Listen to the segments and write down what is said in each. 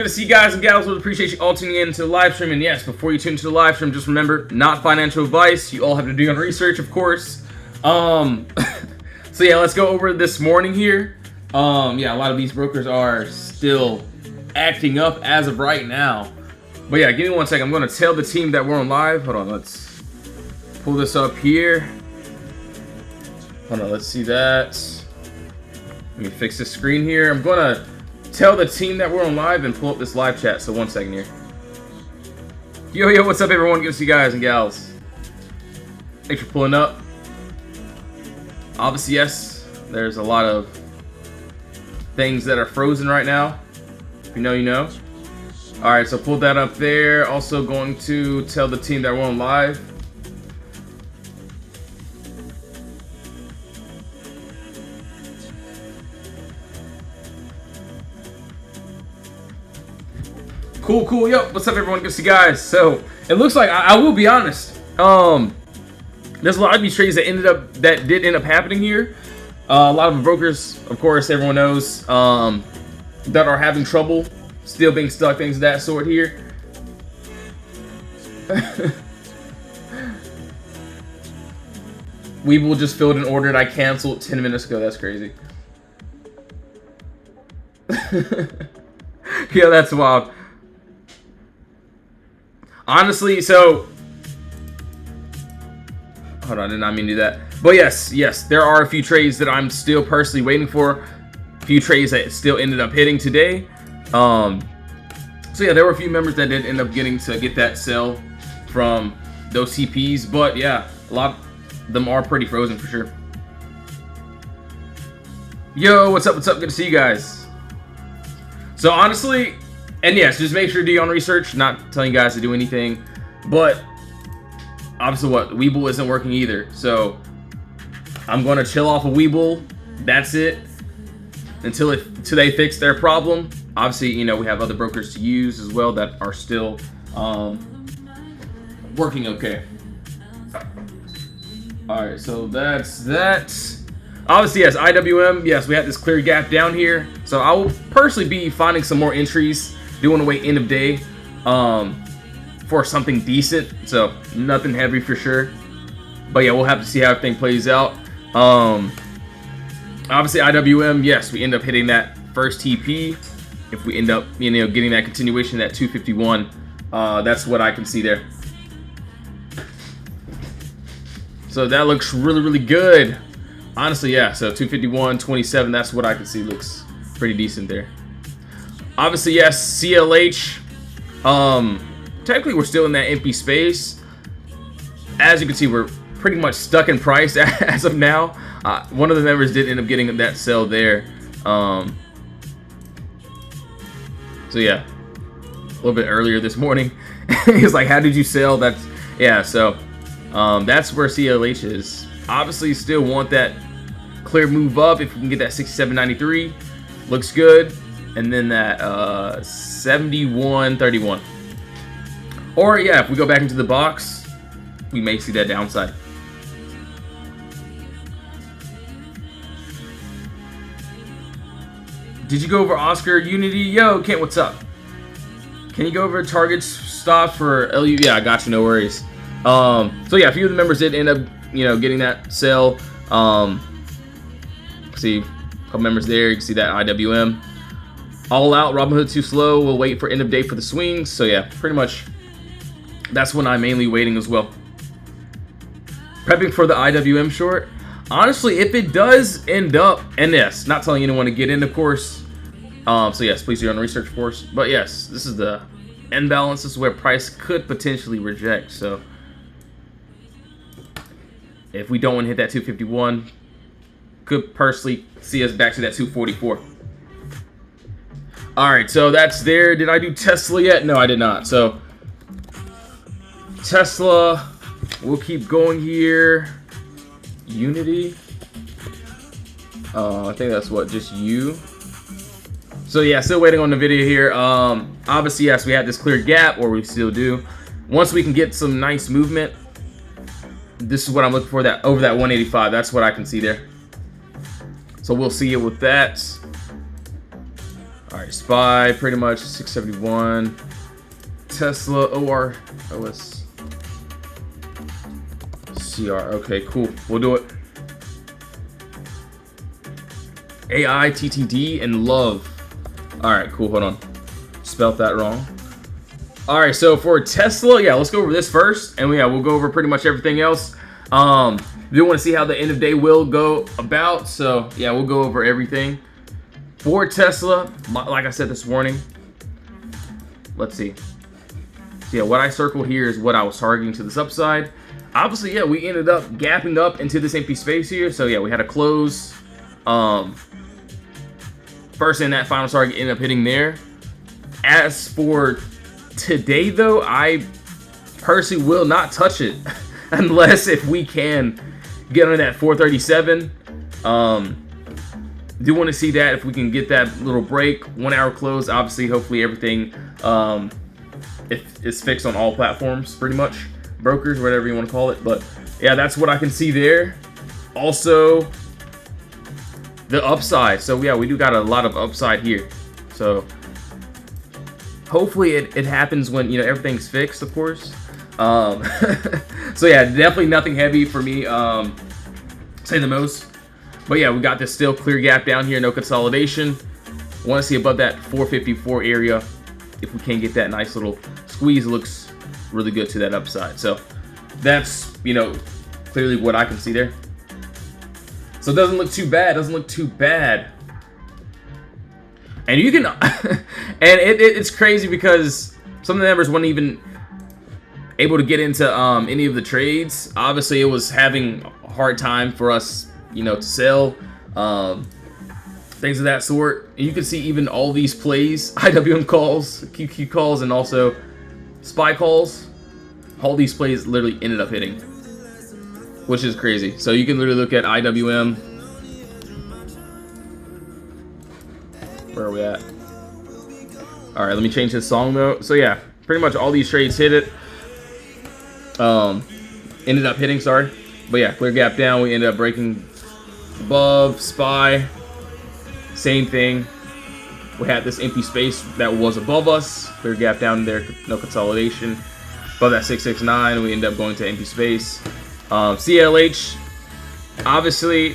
Good to see you guys and gals. Would appreciate you all tuning in to the live stream. And yes, before you tune into the live stream, just remember, not financial advice. You all have to do your own research, of course. So yeah, let's go over this morning here. Yeah, a lot of these brokers are still acting up as of right now. But yeah, give me 1 second. I'm going to tell the team that we're on live. Hold on, let's pull this up here. Hold on, let's see that. Let me fix this screen here. I'm going to tell the team that we're on live and pull up this live chat. So 1 second here. Yo, what's up, everyone? Good to see you guys and gals. Thanks for pulling up. Obviously, yes, there's a lot of things that are frozen right now. If you know, you know. All right, so pull that up there. Also going to tell the team that we're on live. Cool. Yo, what's up, everyone? Good to see you guys. So it looks like I will be honest. There's a lot of these trades that did end up happening here. A lot of the brokers, of course, everyone knows, that are having trouble, still being stuck, things of that sort here. Webull just filled an order that I canceled 10 minutes ago. That's crazy. Yeah, that's wild. Honestly, so hold on, I did not mean to do that. But yes, there are a few trades that I'm still personally waiting for. A few trades that still ended up hitting today. So yeah, there were a few members that did end up getting to get that sell from those TPs. But yeah, a lot of them are pretty frozen for sure. Yo, what's up? Good to see you guys. So honestly, and yes, just make sure to do your own research. Not telling you guys to do anything, but obviously, Webull isn't working either. So I'm going to chill off of Webull. That's it until they fix their problem. Obviously, you know, we have other brokers to use as well that are still working okay. All right, so that's that. Obviously, yes, IWM. Yes, we had this clear gap down here. So I will personally be finding some more entries. Doing away end of day for something decent, so nothing heavy for sure. But yeah, we'll have to see how everything plays out. Obviously, IWM, yes, we end up hitting that first TP. If we end up, you know, getting that continuation at 251, that's what I can see there. So that looks really good. Honestly, yeah. So 251, 27. That's what I can see. Looks pretty decent there. Obviously, yes, CLH. Technically, we're still in that empty space. As you can see, we're pretty much stuck in price as of now. One of the members did end up getting that sell there. So yeah, a little bit earlier this morning. He's like, "How did you sell?" That's yeah. So that's where CLH is. Obviously, still want that clear move up. If we can get that 67.93, looks good. And then that 71.31. Or yeah, if we go back into the box, we may see that downside. Did you go over Oscar Unity? Yo, Kent, what's up? Can you go over targets stops for LU? Yeah, I got you, no worries. So yeah, a few of the members did end up, you know, getting that sell. See a couple members there. You can see that IWM. All out, Robinhood too slow. We'll wait for end of day for the swings. So yeah, pretty much that's when I'm mainly waiting as well. Prepping for the IWM short. Honestly, if it does end up, and yes, not telling anyone to get in, of course. So yes, please do your own research, of course. But yes, this is the end balance. This is where price could potentially reject. So if we don't want to hit that 251, could personally see us back to that 244. All right, so that's there. Did I do Tesla yet? No, I did not. So Tesla, we'll keep going here. Unity. I think that's what, just you. So yeah, still waiting on the video here. Obviously, yes, we had this clear gap, or we still do. Once we can get some nice movement, this is what I'm looking for, that over that 185. That's what I can see there. So we'll see it with that. All right, SPY pretty much 671. Tesla OR OS CR. Okay, cool. We'll do it. AI TTD and love. All right, cool. Hold on. Spelt that wrong. All right, so for Tesla, yeah, let's go over this first, and yeah, we'll go over pretty much everything else. Do want to see how the end of day will go about, so yeah, we'll go over everything. For Tesla, like I said this morning, let's see. So yeah, what I circled here is what I was targeting to this upside. Obviously, yeah, we ended up gapping up into this empty space here. So yeah, we had a close. First in that final target ended up hitting there. As for today, though, I personally will not touch it unless if we can get under that 437. Do want to see that if we can get that little break, 1 hour close. Obviously, hopefully everything is fixed on all platforms, pretty much, brokers, whatever you want to call it. But yeah, that's what I can see there. Also, the upside. So yeah, we do got a lot of upside here. So hopefully it happens when, you know, everything's fixed, of course. So yeah, definitely nothing heavy for me, say the most. But yeah, we got this still clear gap down here, no consolidation. Want to see above that 454 area. If we can get that nice little squeeze, it looks really good to that upside. So that's, you know, clearly what I can see there. So it doesn't look too bad, doesn't look too bad. And you can, and it's crazy because some of the members weren't even able to get into any of the trades. Obviously, it was having a hard time for us, you know, to sell, things of that sort. And you can see even all these plays, IWM calls, QQ calls, and also SPY calls. All these plays literally ended up hitting, which is crazy. So you can literally look at IWM. Where are we at? All right, let me change this song though. So yeah, pretty much all these trades hit it. Ended up hitting, sorry. But yeah, clear gap down. We ended up breaking above SPY. Same thing. We had this empty space that was above us. Clear gap down there, no consolidation. Above that 669, we end up going to empty space. CLH, obviously,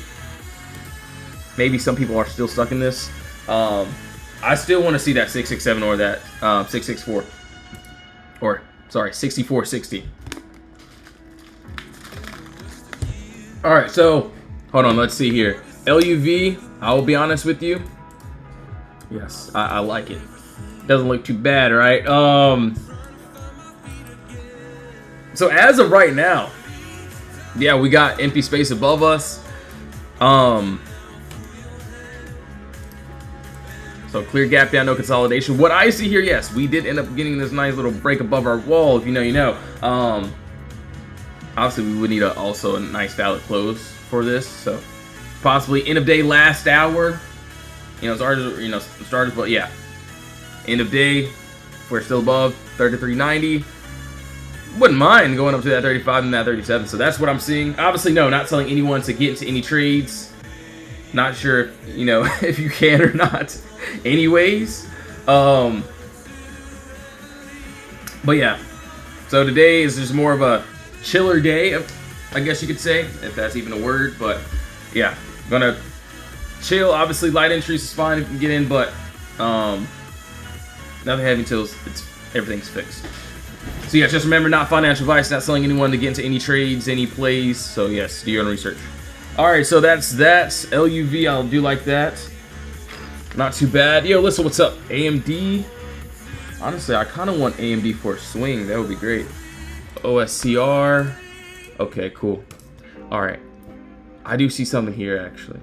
maybe some people are still stuck in this. I still want to see that 667 or that 664. Or, sorry, 6460. Alright, so, hold on, let's see here. LUV, I will be honest with you. Yes, I like it. Doesn't look too bad, right? So as of right now, yeah, we got empty space above us. So clear gap down, no consolidation. What I see here, yes, we did end up getting this nice little break above our wall. If you know, you know. Obviously, we would need also a nice valid close for this. So possibly end of day, last hour. You know, starters, but yeah, end of day, we're still above 33.90. Wouldn't mind going up to that 35 and that 37. So that's what I'm seeing. Obviously, no, not telling anyone to get into any trades. Not sure if, you know, if you can or not. Anyways, but yeah. So today is just more of a chiller day, I guess you could say, if that's even a word. But yeah, gonna chill. Obviously, light entries is fine if you can get in, but nothing heavy until everything's fixed. So yeah, just remember, not financial advice, not selling anyone to get into any trades, any plays. So yes, do your own research. All right, so that's that. LUV, I'll do like that. Not too bad. Yo, listen, what's up? AMD. Honestly, I kind of want AMD for a swing. That would be great. OSCR. Okay, cool. All right. I do see something here, actually.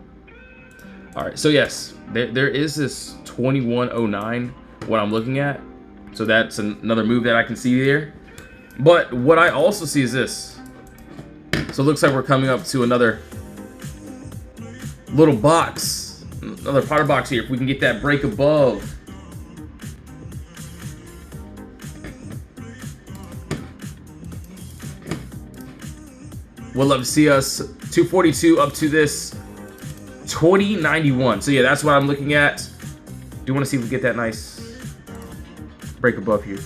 All right, so yes, there is this 2109, what I'm looking at. So that's another move that I can see there. But what I also see is this. So it looks like we're coming up to another little box, another Potter box here. If we can get that break above. We'll love to see us 242 up to this 2091. So yeah, that's what I'm looking at. Do want to see if we get that nice break above here.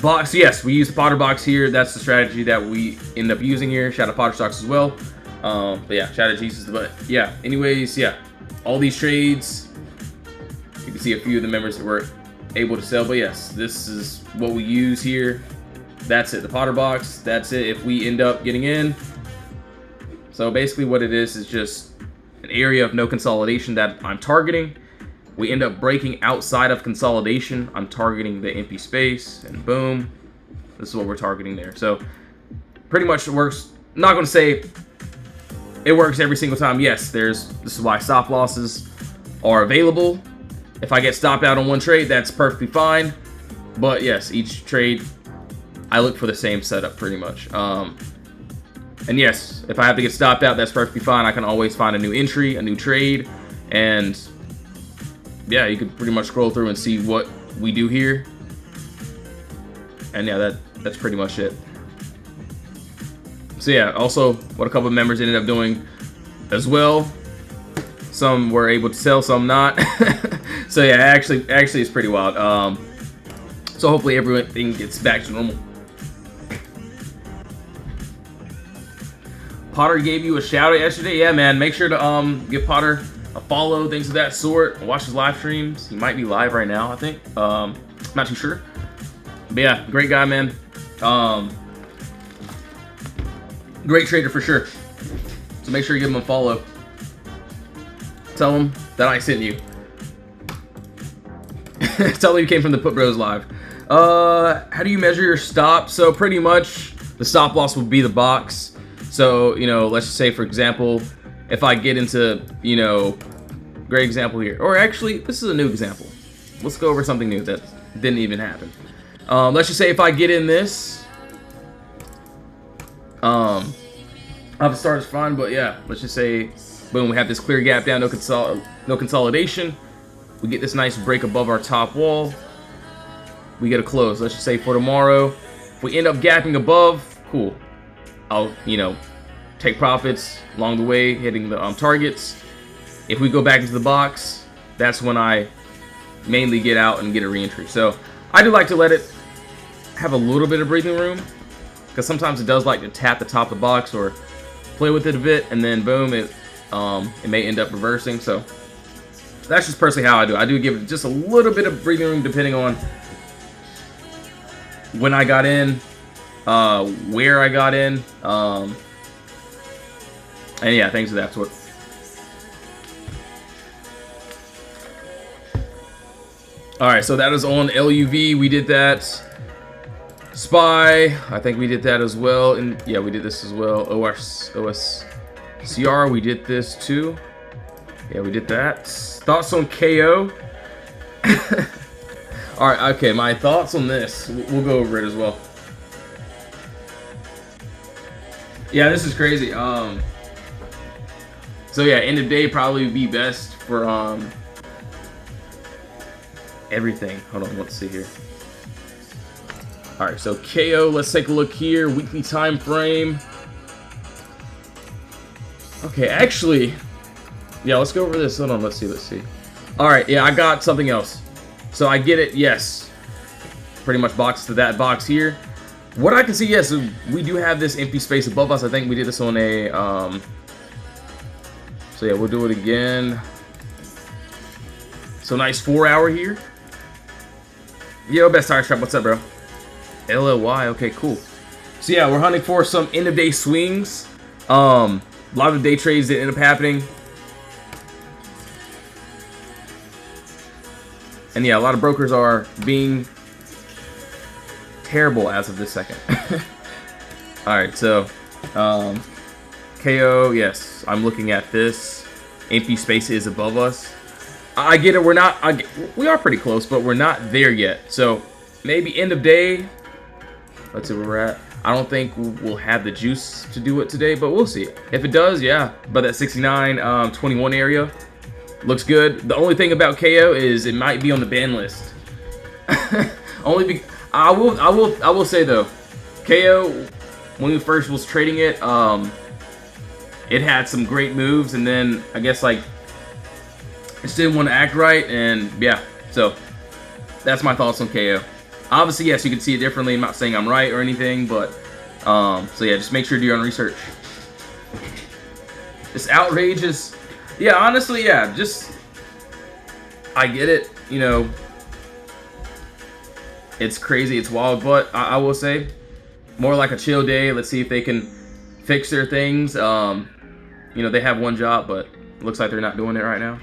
Box, yes, we use the Potter box here. That's the strategy that we end up using here. Shout out Potter stocks as well. But yeah, shout out Jesus. But yeah, anyways, yeah, all these trades. You can see a few of the members that were able to sell. But yes, this is what we use here. That's it, the Potter box. That's it if we end up getting in. So basically what it is just an area of no consolidation that I'm targeting. We end up breaking outside of consolidation. I'm targeting the empty space, and boom, this is what we're targeting there. So pretty much it works. I'm not going to say it works every single time. Yes, this is why stop losses are available. If I get stopped out on one trade, that's perfectly fine. But yes, each trade, I look for the same setup pretty much. And yes, if I have to get stopped out, that's perfectly fine. I can always find a new entry, a new trade, and yeah, you can pretty much scroll through and see what we do here. And yeah, that's pretty much it. So yeah, also what a couple of members ended up doing as well. Some were able to sell, some not. So yeah, actually it's pretty wild. So hopefully everything gets back to normal. Potter gave you a shout out yesterday. Yeah, man, make sure to give Potter a follow, things of that sort. Watch his live streams. He might be live right now, I think. Not too sure. But yeah, great guy, man. Great trader for sure. So make sure you give him a follow. Tell him that I sent you. Tell him you came from the Put Bros live. How do you measure your stop? So pretty much the stop loss will be the box. So, you know, let's just say, for example, if I get into, you know, great example here. Or actually, this is a new example. Let's go over something new that didn't even happen. Let's just say if I get in this, I'll have to start as fine, but yeah, let's just say, boom, we have this clear gap down, no consolidation. We get this nice break above our top wall. We get a close. Let's just say for tomorrow, if we end up gapping above, cool. I'll, you know, take profits along the way, hitting the targets. If we go back into the box, that's when I mainly get out and get a re-entry. So I do like to let it have a little bit of breathing room, because sometimes it does like to tap the top of the box or play with it a bit, and then boom, it may end up reversing. So that's just personally how I do it. I do give it just a little bit of breathing room depending on when I got in, where I got in, and yeah, things of that sort. Alright, so that is on LUV. We did that. SPY, I think we did that as well. And yeah, we did this as well. OSCR, we did this too. Yeah, we did that. Thoughts on KO? Alright, okay, my thoughts on this. We'll go over it as well. Yeah, this is crazy. So yeah, end of day probably would be best for everything. Hold on, let's see here. All right, so KO, let's take a look here. Weekly time frame. Okay, actually, yeah, let's go over this. Hold on, let's see. All right, yeah, I got something else. So I get it, yes. Pretty much box to that box here. What I can see, yes, we do have this empty space above us. I think we did this on a, so yeah, we'll do it again. So nice 4 hour here. Yo, Best Tire Trap, what's up, bro? LLY, okay, cool. So yeah, we're hunting for some end of day swings. A lot of day trades that end up happening. And yeah, a lot of brokers are being terrible as of this second. Alright, so KO, yes, I'm looking at this. Empty space is above us. I get it, we are pretty close, but we're not there yet. So maybe end of day. Let's see where we're at. I don't think we'll have the juice to do it today, but we'll see. If it does, yeah. But that 69.21 area looks good. The only thing about KO is it might be on the ban list. I will say though, KO, when we first was trading it, it had some great moves, and then I guess like it just didn't want to act right, and yeah, so that's my thoughts on KO. Obviously, yes, you can see it differently. I'm not saying I'm right or anything, but so yeah, just make sure to do your own research. It's outrageous. Yeah, honestly, yeah, just I get it, you know. It's crazy, it's wild, but I will say more like a chill day. Let's see if they can fix their things. You know, they have one job, but it looks like they're not doing it right now.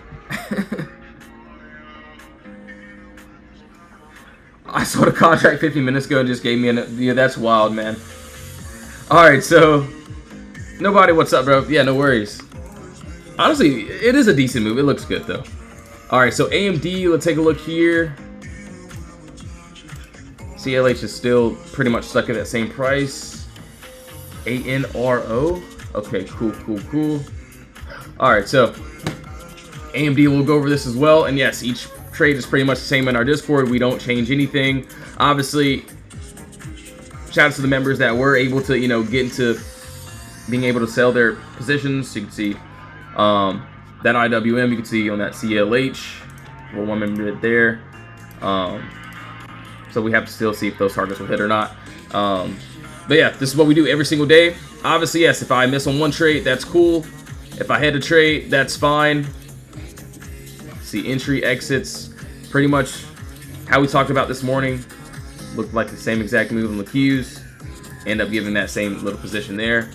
I saw the contract 15 minutes ago and just gave me yeah, that's wild, man. Alright, so nobody, what's up, bro? Yeah, no worries. Honestly, it is a decent move. It looks good, though. Alright, so AMD, let's take a look here. CLH is still pretty much stuck at that same price. ANRO. Okay, cool. Alright, so AMD will go over this as well. And yes, each trade is pretty much the same in our Discord. We don't change anything. Obviously, shout out to the members that were able to, you know, get into being able to sell their positions. You can see that IWM, you can see on that CLH. We're one member there. So we have to still see if those targets will hit or not. But yeah, this is what we do every single day. Obviously, yes, if I miss on one trade, that's cool. If I hit a trade, that's fine. See entry, exits, pretty much how we talked about this morning. Looked like the same exact move in LaQ's. End up giving that same little position there.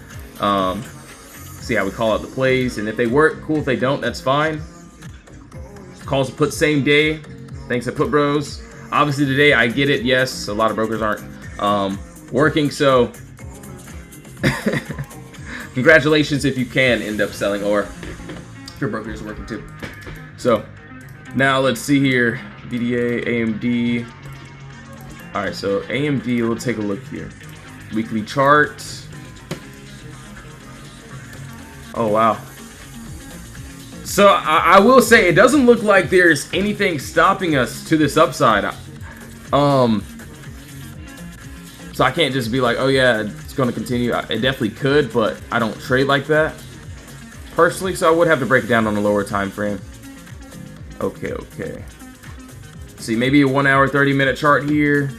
See how we call out the plays, and if they work, cool. If they don't, that's fine. Calls to put same day. Thanks to Put Bros. Obviously today, I get it. Yes, a lot of brokers aren't working, so congratulations if you can end up selling, or if your broker is working too. So now let's see here. VDA, AMD. All right, so AMD, we'll take a look here. Weekly chart. Oh, wow. So I will say it doesn't look like there's anything stopping us to this upside. So I can't just be like, oh yeah, it's going to continue. It definitely could, but I don't trade like that personally, so I would have to break it down on a lower time frame. Okay. See, maybe a 1 hour, 30-minute chart here.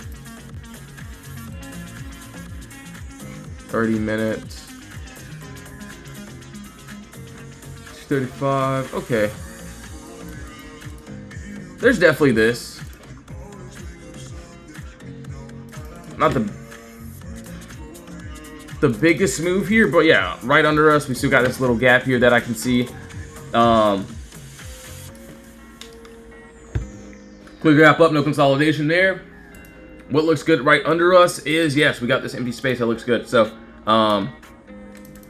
30 minutes. 35. Okay. There's definitely this. Not the biggest move here, but yeah, right under us, we still got this little gap here that I can see. Quick gap up, no consolidation there. What looks good right under us is, yes, we got this empty space that looks good. So, do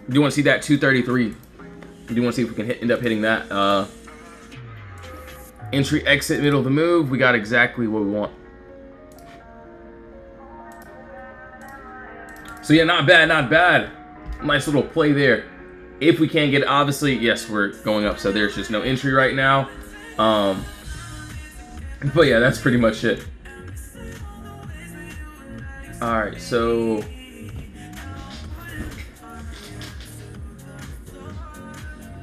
you want to see that 233? You do want to see if we can end up hitting that. Entry, exit, middle of the move. We got exactly what we want. So yeah, not bad. Nice little play there. If we can get it, obviously, yes, we're going up. So there's just no entry right now. But yeah, that's pretty much it. All right, so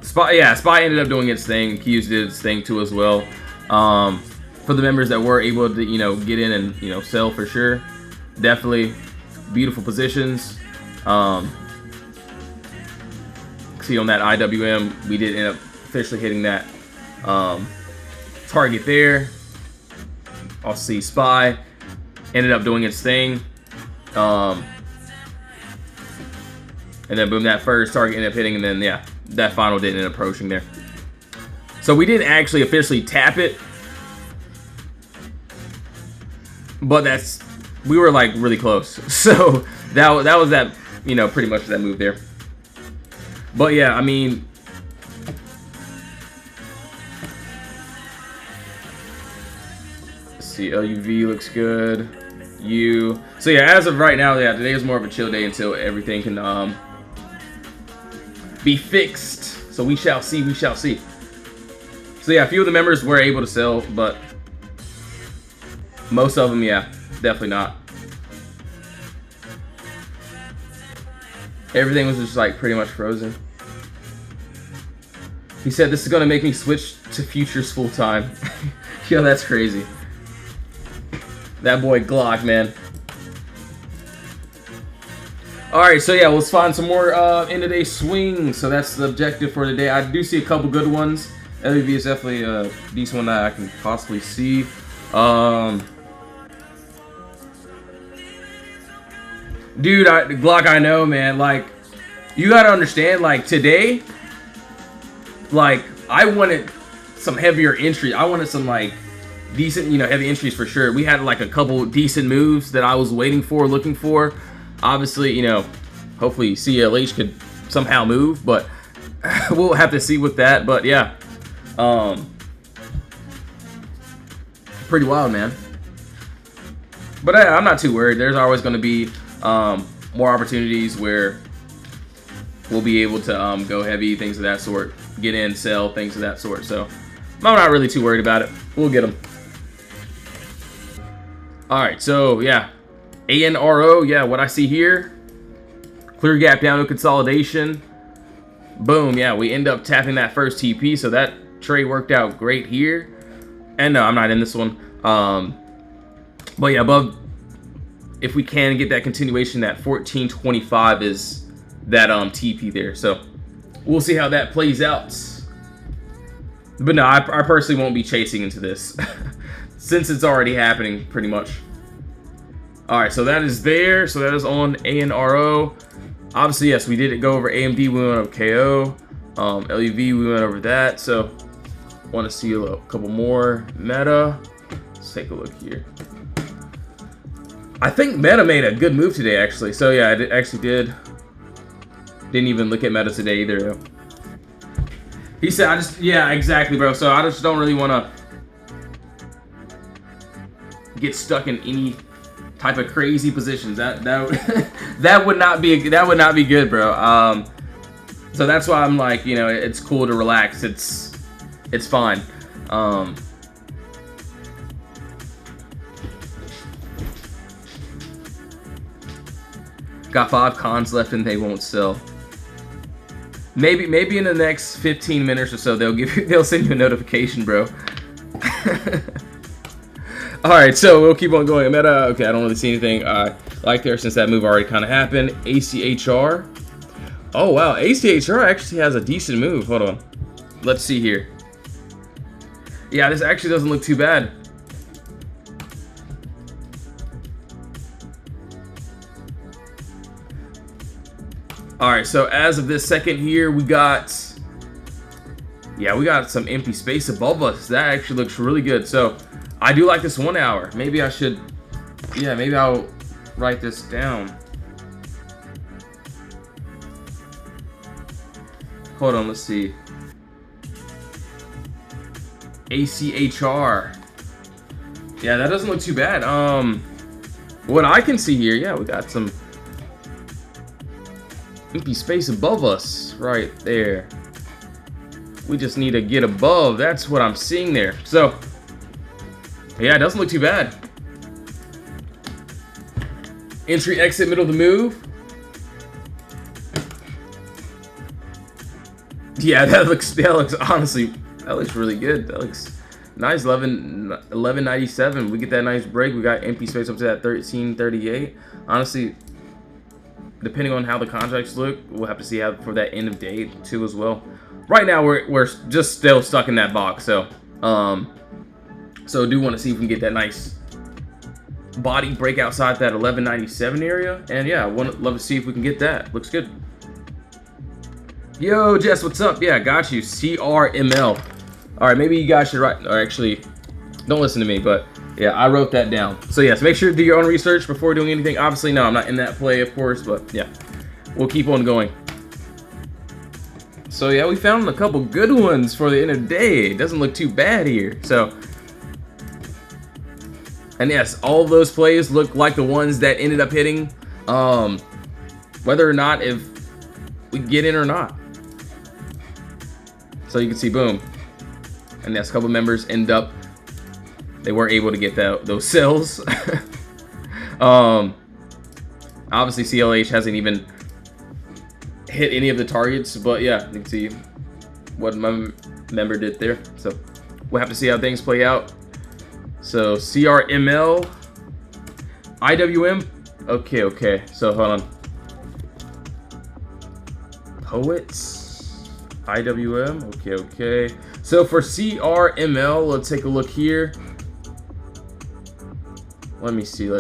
SPY ended up doing its thing. Q's did its thing too as well. For the members that were able to, you know, get in and, you know, sell for sure, definitely beautiful positions. See on that IWM, we did end up officially hitting that target there. I'll see SPY ended up doing its thing. And then boom, that first target ended up hitting, and then yeah, that final didn't end up approaching there. So we didn't actually officially tap it, but we were like really close. So that was that, you know, pretty much that move there. But yeah, I mean, let's see, LUV looks good. So yeah, as of right now, yeah, today is more of a chill day until everything can be fixed. So we shall see. So yeah, a few of the members were able to sell, but most of them, yeah, definitely not. Everything was just like pretty much frozen. He said, this is going to make me switch to futures full time. Yo, that's crazy. That boy Glock, man. Alright, so yeah, let's find some more end of day swings. So that's the objective for today. I do see a couple good ones. LEV is definitely a decent one that I can possibly see. Dude, Glock, I know, man. Like, you gotta understand, like, today, like, I wanted some heavier entry. I wanted some, like, decent, you know, heavy entries for sure. We had, like, a couple decent moves that I was waiting for, looking for. Obviously, you know, hopefully CLH could somehow move, but we'll have to see with that. But, yeah. Pretty wild, man. But I'm not too worried. There's always going to be more opportunities where we'll be able to go heavy, things of that sort, get in, sell, things of that sort. So I'm not really too worried about it. We'll get them. All right, so yeah, ANRO, yeah, what I see here, clear gap down to consolidation. Boom, yeah, we end up tapping that first TP, so that trade worked out great here. And no, I'm not in this one. But yeah, above, if we can get that continuation, that 1425 is that TP there. So we'll see how that plays out. But no, I personally won't be chasing into this since it's already happening pretty much. All right, so that is there. So that is on ANRO. Obviously, yes, we did go over AMD. We went over KO. LEV, we went over that. So want to see a couple more. Meta. Let's take a look here. I think Meta made a good move today, actually. So yeah, I actually did. Didn't even look at Meta today either. He said, yeah, exactly, bro. So I just don't really want to get stuck in any type of crazy positions. That would not be good, bro. So that's why I'm like, you know, it's cool to relax. It's fine. Got 5 cons left and they won't sell. Maybe in the next 15 minutes or so they'll send you a notification, bro. All right, so we'll keep on going. Meta, okay, I don't really see anything like there since that move already kind of happened. ACHR. Oh wow, ACHR actually has a decent move. Hold on, let's see here. Yeah, this actually doesn't look too bad. All right, so as of this second here, we got some empty space above us. That actually looks really good. So I do like this 1 hour. Maybe I should, yeah, maybe I'll write this down. Hold on, let's see. ACHR. Yeah, that doesn't look too bad. What I can see here, yeah, we got some empty space above us right there. We just need to get above. That's what I'm seeing there. So yeah, it doesn't look too bad. Entry, exit, middle of the move. Yeah, that looks honestly, that looks really good. That looks nice. 1197. We get that nice break. We got empty space up to that 1338. Honestly, depending on how the contracts look, we'll have to see how for that end of day too as well. Right now we're just still stuck in that box, so do want to see if we can get that nice body break outside that 1197 area, and yeah, love to see if we can get that. Looks good. Yo, Jess, what's up? Yeah, got you. CRML. All right, maybe you guys should write, or actually, don't listen to me, but yeah, I wrote that down. So yes, make sure to do your own research before doing anything. Obviously, no, I'm not in that play, of course, but yeah, we'll keep on going. So yeah, we found a couple good ones for the end of the day. It doesn't look too bad here. So, and yes, all of those plays look like the ones that ended up hitting, whether or not if we get in or not. So you can see, boom, and yes, a couple members end up. They weren't able to get those sells. Obviously, CLH hasn't even hit any of the targets, but yeah, you can see what my member did there. So we'll have to see how things play out. So CRML, IWM. Okay. So hold on. Poets, IWM. Okay. So for CRML, let's take a look here. Let's see.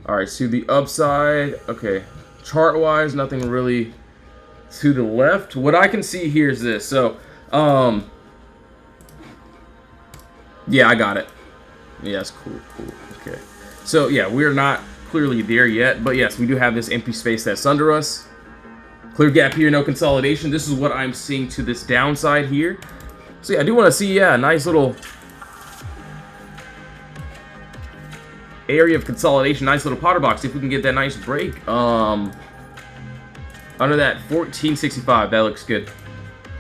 All right, so the upside, okay. Chart-wise, nothing really to the left. What I can see here is this. So, yeah, I got it. Yes, cool. Okay. So, yeah, we're not clearly there yet, but yes, we do have this empty space that's under us. Clear gap here, no consolidation. This is what I'm seeing to this downside here. So, yeah, I do want to see, a nice little area of consolidation, nice little Potter box. See if we can get that nice break. Under that 1465, that looks good.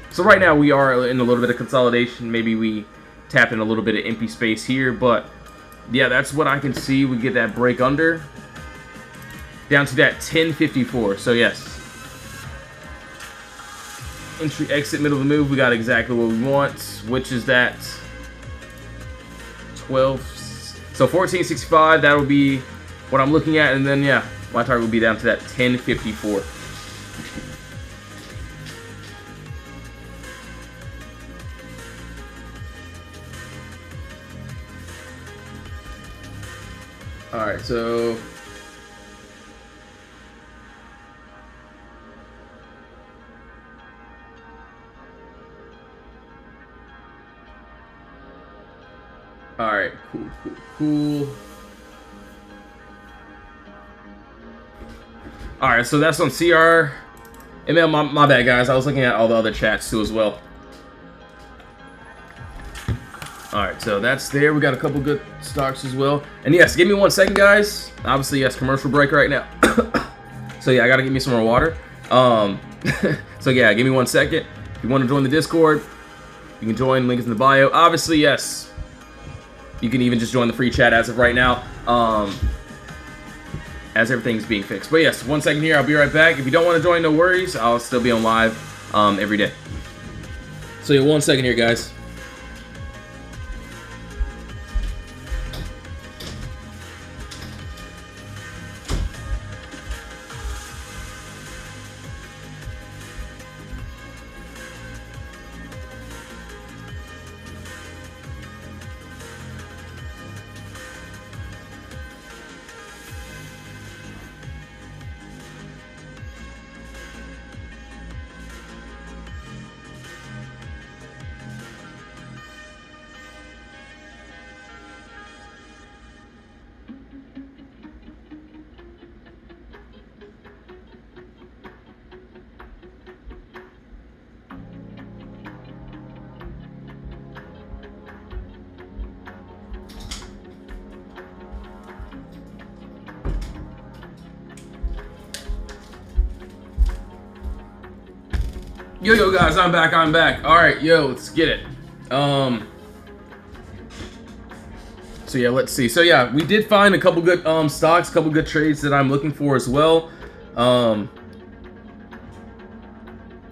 So right now we are in a little bit of consolidation. Maybe we tap in a little bit of empty space here, but yeah, that's what I can see. We get that break under down to that 1054. So yes, entry, exit, middle of the move. We got exactly what we want, which is that 12. So 1465. That will be what I'm looking at, and then yeah, my target will be down to that 1054. All right, so all right, cool. All right, so that's on CR. ML, my bad, guys. I was looking at all the other chats too as well. All right, so that's there. We got a couple good stocks as well. And yes, give me 1 second, guys. Obviously, yes, commercial break right now. So yeah, I gotta get me some more water. So yeah, give me 1 second. If you want to join the Discord, you can join. Link is in the bio. Obviously, yes, you can even just join the free chat as of right now, as everything's being fixed. But yes, 1 second here. I'll be right back. If you don't want to join, no worries. I'll still be on live every day. So yeah, 1 second here, guys. Yo, guys, I'm back. All right, yo, let's get it. So yeah, let's see. So yeah, we did find a couple good stocks, couple good trades that I'm looking for as well.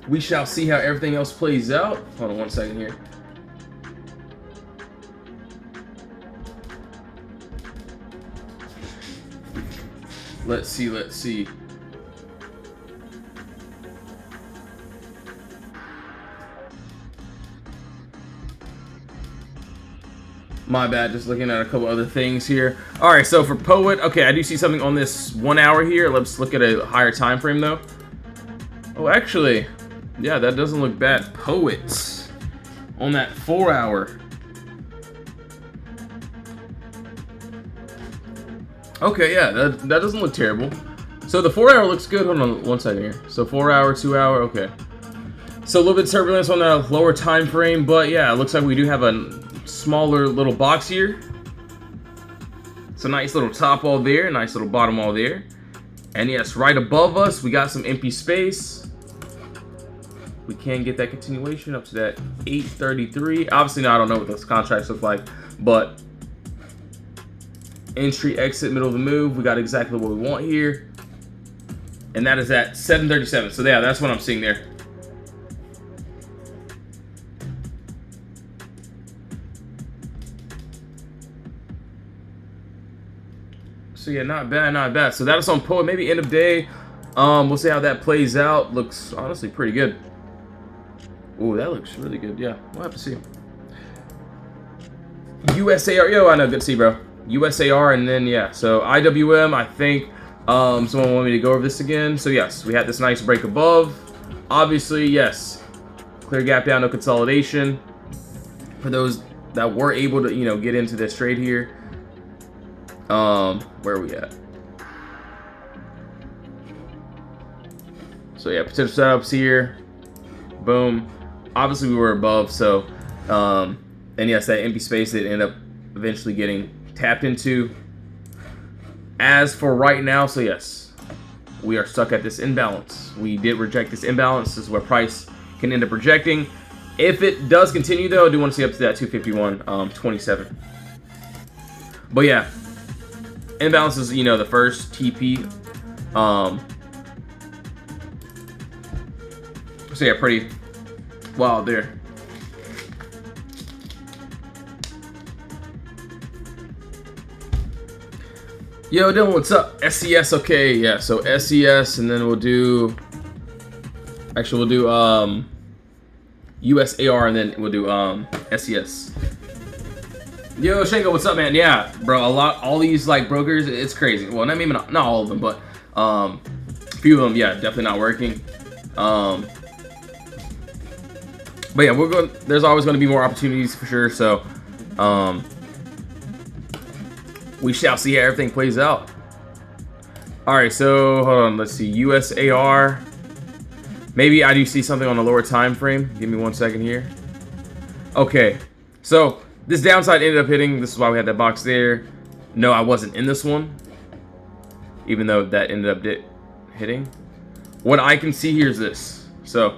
We shall see how everything else plays out. Hold on 1 second here. Let's see. My bad, just looking at a couple other things here. All right, so for Poet, okay, I do see something on this 1 hour here. Let's look at a higher time frame though. Oh, actually, yeah, that doesn't look bad. Poet on that 4 hour. Okay, yeah, that doesn't look terrible. So the 4 hour looks good. Hold on 1 second here. So 4 hour, 2 hour, okay. So a little bit of turbulence on the lower time frame, but yeah, it looks like we do have a smaller little box here. It's a nice little top wall there, nice little bottom wall there. And yes, right above us, we got some empty space. We can get that continuation up to that 833. Obviously, now I don't know what those contracts look like, but entry, exit, middle of the move, we got exactly what we want here. And and that is at 737. So yeah, that's what I'm seeing there. So yeah, not bad, not bad. So that is on Poet. Maybe end of day. We'll see how that plays out. Looks honestly pretty good. Ooh, that looks really good. Yeah, we'll have to see. USAR, yo, I know, good to see, bro. USAR, and then yeah, so IWM. I think someone wanted me to go over this again. So yes, we had this nice break above. Obviously, yes, clear gap down, no consolidation. For those that were able to, get into this trade here. Where are we at? So yeah, potential setups here. Boom. Obviously we were above, so and yes, that empty space did end up eventually getting tapped into. As for right now, so yes, we are stuck at this imbalance. We did reject this imbalance. This is where price can end up rejecting. If it does continue though, I do want to see up to that 251.27. But yeah, imbalance is, the first TP. So yeah, pretty wild there. Yo, Dylan, what's up? SES, okay, yeah, so SES, and then we'll do USAR, and then we'll do SES. Yo, Shango, what's up, man? Yeah, bro, all these like brokers, it's crazy. Well, not all of them, but a few of them, yeah, definitely not working. But yeah, there's always going to be more opportunities for sure. So we shall see how everything plays out. All right, so hold on, let's see. USAR. Maybe I do see something on the lower time frame. Give me 1 second here. Okay, so this downside ended up hitting. This is why we had that box there. No, I wasn't in this one, even though that ended up hitting. What I can see here is this. So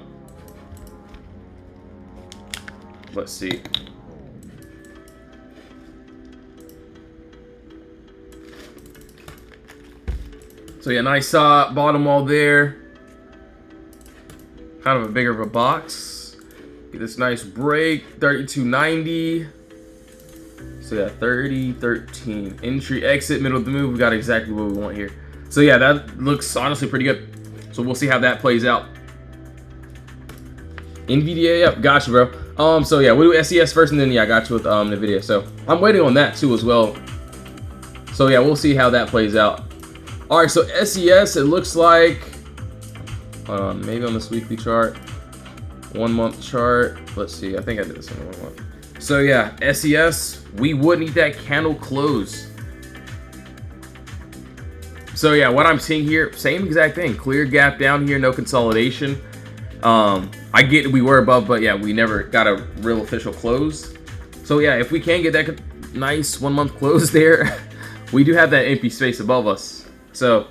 let's see. So yeah, nice bottom wall there. Kind of a bigger of a box. Get this nice break, 32.90. So yeah, 30.13. Entry, exit, middle of the move. We got exactly what we want here. So yeah, that looks honestly pretty good. So we'll see how that plays out. NVIDIA, yep, gotcha, bro. So yeah, we'll do SES first, and then yeah, I got you with NVIDIA. So I'm waiting on that too as well. So yeah, we'll see how that plays out. All right, so SES, it looks like, hold on, maybe on this weekly chart, 1 month chart. Let's see, I think I did this in 1 month. So yeah, SES, we would need that candle close. So yeah, what I'm seeing here, same exact thing, clear gap down here, no consolidation. I get we were above, but yeah, we never got a real official close. So yeah, if we can get that nice 1 month close there, we do have that empty space above us. So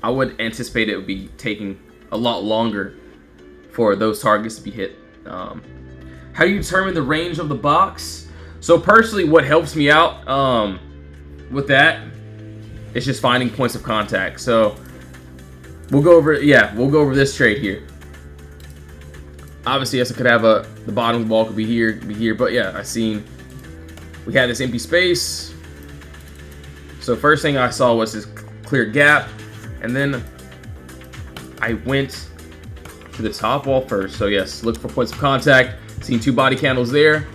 I would anticipate it would be taking a lot longer for those targets to be hit. How do you determine the range of the box? So personally, what helps me out with that is just finding points of contact. So we'll go over this trade here. Obviously, yes, I could have the bottom of the ball could be here, but yeah, we had this empty space. So first thing I saw was this clear gap, and then I went to the top wall first. So yes, look for points of contact. Seen 2 body candles there.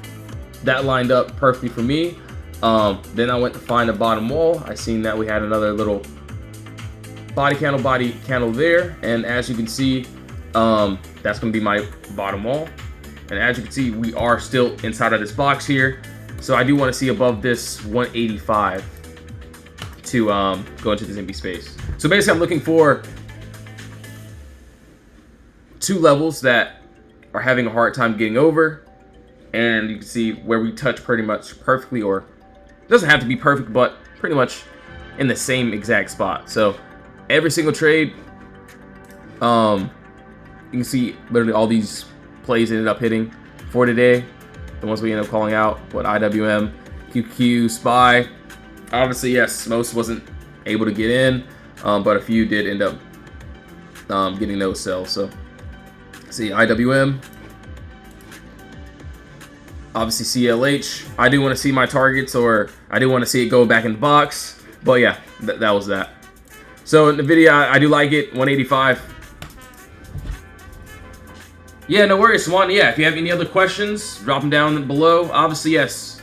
That lined up perfectly for me. Then I went to find a bottom wall. I seen that we had another little body candle there, and as you can see, that's going to be my bottom wall. And as you can see, we are still inside of this box here. So I do want to see above this 185 to go into this empty space. So basically, I'm looking for 2 levels that are having a hard time getting over. And you can see where we touch pretty much perfectly, or it doesn't have to be perfect, but pretty much in the same exact spot. So every single trade, you can see literally all these plays ended up hitting for today. The ones we ended up calling out, what IWM, QQ, SPY. Obviously, yes, most wasn't able to get in, but a few did end up getting those sells. So see IWM, obviously CLH. I do want to see my targets, or I do want to see it go back in the box. But yeah, that was that. So in the video, I do like it. 185. Yeah, no worries, Swan. Yeah, if you have any other questions, drop them down below. Obviously, yes,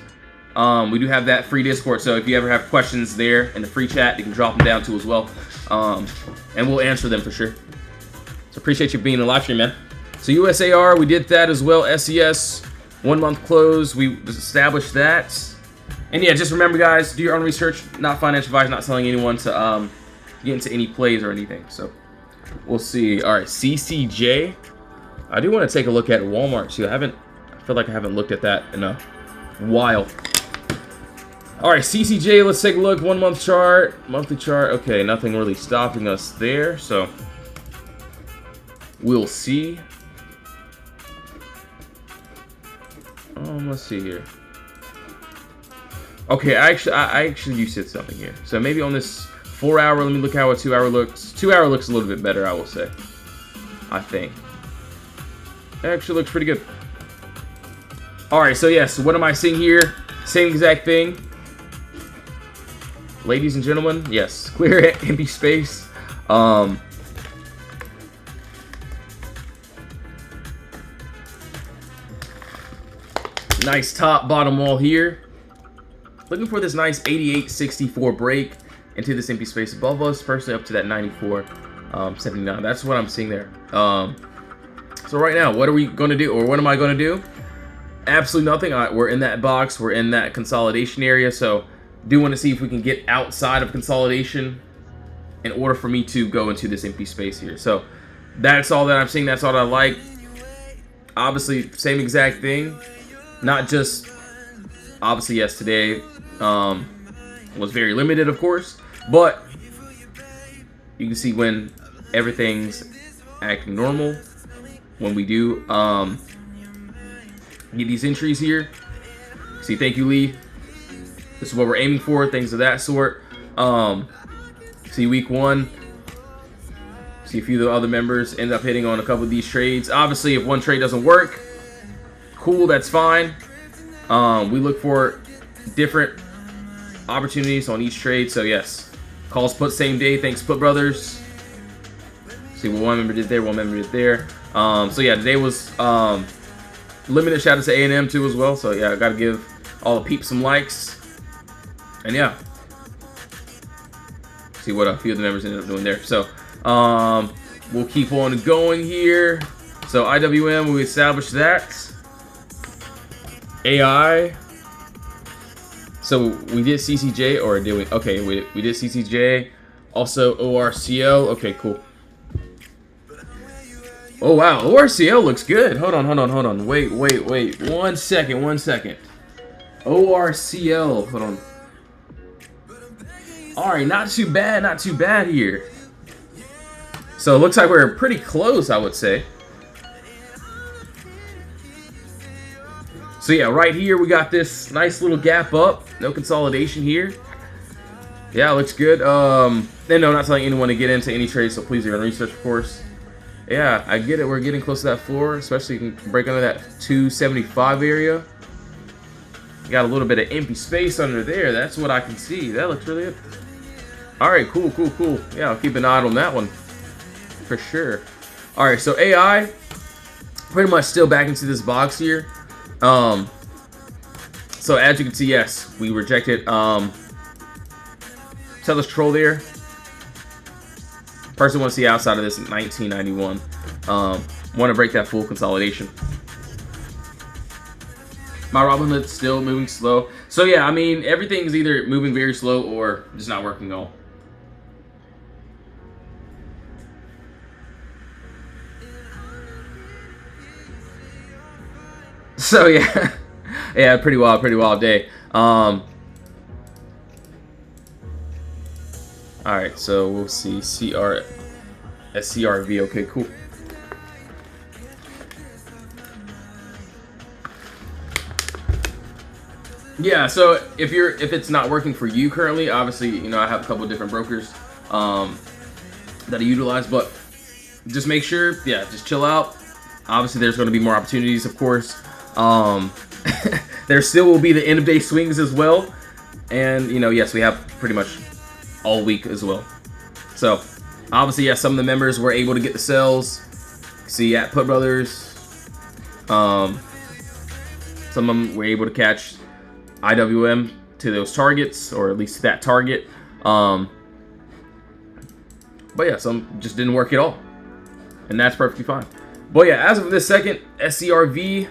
we do have that free Discord, so if you ever have questions there in the free chat, you can drop them down too as well, and we'll answer them for sure. So appreciate you being in the live stream, man. So USAR, we did that as well. SES, 1 month close, we established that. And yeah, just remember, guys, do your own research. Not financial advice, not telling anyone to get into any plays or anything. So we'll see. All right, CCJ. I do want to take a look at Walmart too. I feel like I haven't looked at that in a while. All right, CCJ, let's take a look. 1 month chart, monthly chart. Okay, nothing really stopping us there. So we'll see. Let's see here. Okay, I actually you said something here. So maybe on this 4 hour, let me look how a 2 hour looks. 2 hour looks a little bit better, I will say. I think. It actually looks pretty good. Alright, so yes, what am I seeing here? Same exact thing. Ladies and gentlemen, yes, clear empty space. Nice top bottom wall here. Looking for this nice 88.64 break into this empty space above us, personally up to that 94.79. That's what I'm seeing there. So right now, what are we going to do, or what am I going to do? Absolutely nothing. We're in that box. We're in that consolidation area. So do want to see if we can get outside of consolidation in order for me to go into this empty space here. So that's all that I'm seeing. That's all that I like. Obviously, same exact thing. Not just, obviously, yes, today was very limited, of course. But you can see when everything's acting normal. When we do get these entries here, see, thank you, Lee. This is what we're aiming for, things of that sort. See, week 1, see a few of the other members end up hitting on a couple of these trades. Obviously, if one trade doesn't work, cool, that's fine. We look for different opportunities on each trade. So yes, calls put same day. Thanks, Put Brothers. See what one member did there, one member did there. So yeah, today was limited. Shout out to A&M too as well. So yeah, I gotta give all the peeps some likes. And yeah, see what a few of the members ended up doing there. So we'll keep on going here. So IWM, we established that. AI. So we did CCJ, or did we? Okay, we did CCJ. Also ORCL. Okay, cool. Oh wow, ORCL looks good. Hold on. Wait. 1 second. ORCL. Hold on. All right, not too bad here. So it looks like we're pretty close, I would say. So yeah, right here we got this nice little gap up. No consolidation here. Yeah, looks good. And no, not telling anyone to get into any trade, so please do your own research, of course. Yeah, I get it. We're getting close to that floor, especially you can break under that 275 area. You got a little bit of empty space under there. That's what I can see. That looks really good. All right, cool. Yeah, I'll keep an eye on that one for sure. All right, so AI, pretty much still back into this box here. So as you can see, yes, we rejected Seller's Troll there. Person want to see outside of this 1991. Want to break that full consolidation. My Robinhood's still moving slow. So yeah, I mean, everything's either moving very slow or just not working at all. So yeah, yeah, pretty wild day. All right, so we'll see SCRV. Okay, cool. Yeah, so if it's not working for you currently, obviously, you know, I have a couple of different brokers that I utilize, but just make sure, yeah, just chill out. Obviously, there's going to be more opportunities, of course. There still will be the end of day swings as well. And, you know, yes, we have pretty much all week as well. So, obviously, yeah, some of the members were able to get the sales. See, at Put Brothers, some of them were able to catch IWM to those targets, or at least that target. But yeah, some just didn't work at all. And that's perfectly fine. But yeah, as of this second, SCRV,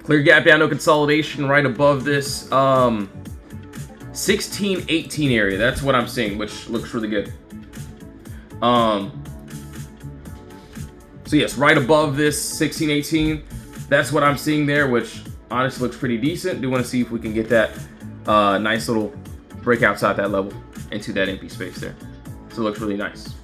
clear gap down, no consolidation right above this 16-18 area. That's what I'm seeing, which looks really good. So yes, right above this 16-18, that's what I'm seeing there, which honestly looks pretty decent. Do want to see if we can get that nice little break outside that level into that empty space there. So it looks really nice.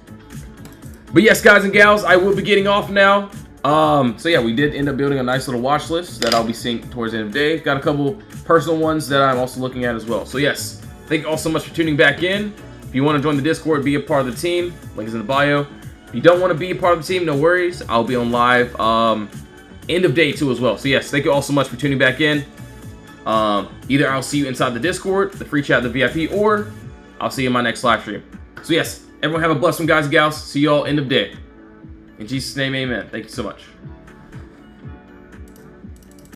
But yes, guys and gals, I will be getting off now. So yeah, we did end up building a nice little watch list that I'll be seeing towards the end of the day. Got a couple personal ones that I'm also looking at as well. So yes, thank you all so much for tuning back in. If you want to join the Discord, be a part of the team, link is in the bio. If you don't want to be a part of the team, no worries. I'll be on live end of day too as well. So yes, thank you all so much for tuning back in. Either I'll see you inside the Discord, the free chat, the VIP, or I'll see you in my next live stream. So yes, everyone have a blessed one, guys and gals. See you all end of day. In Jesus' name, amen. Thank you so much.